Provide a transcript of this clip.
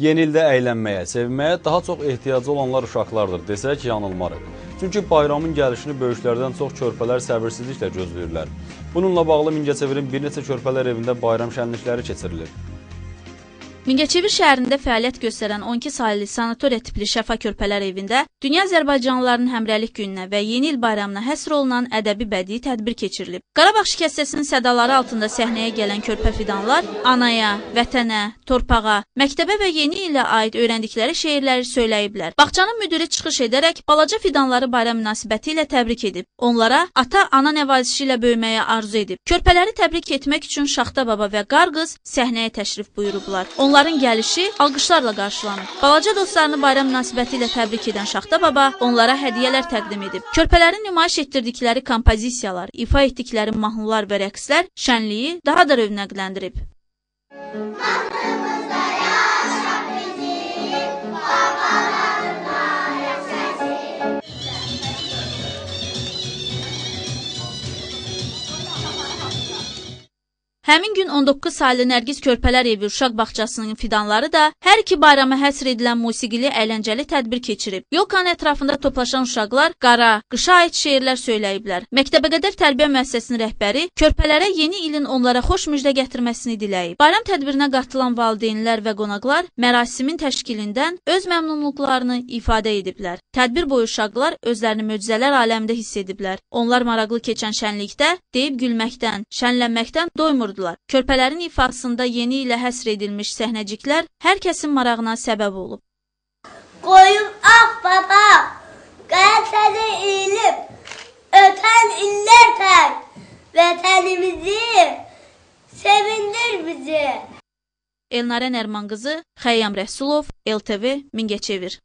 Yeni ildə əylənməyə, sevinməyə daha çox ehtiyacı olanlar uşaqlardır desək yanılmarıq. Çünki bayramın gəlişini böyüklərdən çox körpələr səbirsizliklə gözləyirlər. Bununla bağlı Mingəçevirin bir neçə körpələr evində bayram şənlikləri keçirilir. Mingəçevir şəhərində fəaliyyət göstərən 12 saylı sanatoriya tipli Şəfa Körpələr evində Dünya Azərbaycanlılarının Həmrəylik gününə və Yeni il bayramına həsr olunan ədəbi bədii tədbir keçirilib. Qarabağ şikəstəsinin sədaları altında səhnəyə gələn körpə fidanlar anaya, vətənə, torpağa, məktəbə və yeni ilə aid öyrəndikləri şeirləri söyləyiblər. Bağçanın müdiri çıxış edərək balaca fidanları bayram münasibəti ilə təbrik edib. Onlara ata-ana nəvazişi ilə böyüməyə arzu edib. Körpələri təbrik etmək üçün Şaxta baba və Qarqız səhnəyə təşrif buyurublar. Onların gəlişi alqışlarla qarşılanıb. Balaca dostlarını bayram münasibəti ilə təbrik edən Şaxta baba onlara hədiyyələr təqdim edib. Körpələrin nümayiş etdirdikləri kompozisiyalar, ifa etdikləri mahnılar və rəqslər şənliyi daha da rövnəqləndirib. Həmin gün 19 saylı Nərgiz Körpələr evi uşaq bağçasının fidanları da hər iki bayrama həsr edilən musiqili, əyləncəli tədbir keçirib. Yolkanın ətrafında toplaşan uşaqlar qara, qışa aid şeirlər söyləyiblər. Məktəbəqədər tərbiyə müəssisəsinin rəhbəri körpələrə yeni ilin onlara xoş müjdə gətirməsini diləyib. Bayram tədbirinə qatılan valideynlər və qonaqlar mərasimin təşkilindən öz məmnunluqlarını ifadə ediblər. Tədbir boyu uşaqlar özlərini möcüzələr aləmində hiss ediblər. Onlar maraqlı keçən şənlikdə deyib gülməkdən, şənlənməkdən doymurdular. Körpələrin ifasında yeni ilə həsr edilmiş səhnəciklər hər kəsin marağına səbəb olub. Qoyum ah baba, qəlbsəni eğilib, ötən illər tək, vətənimizi, sevindir bizi. Elnarə Nərman qızı, Xəyyam Rəsulov, LTV, Mingəçevir.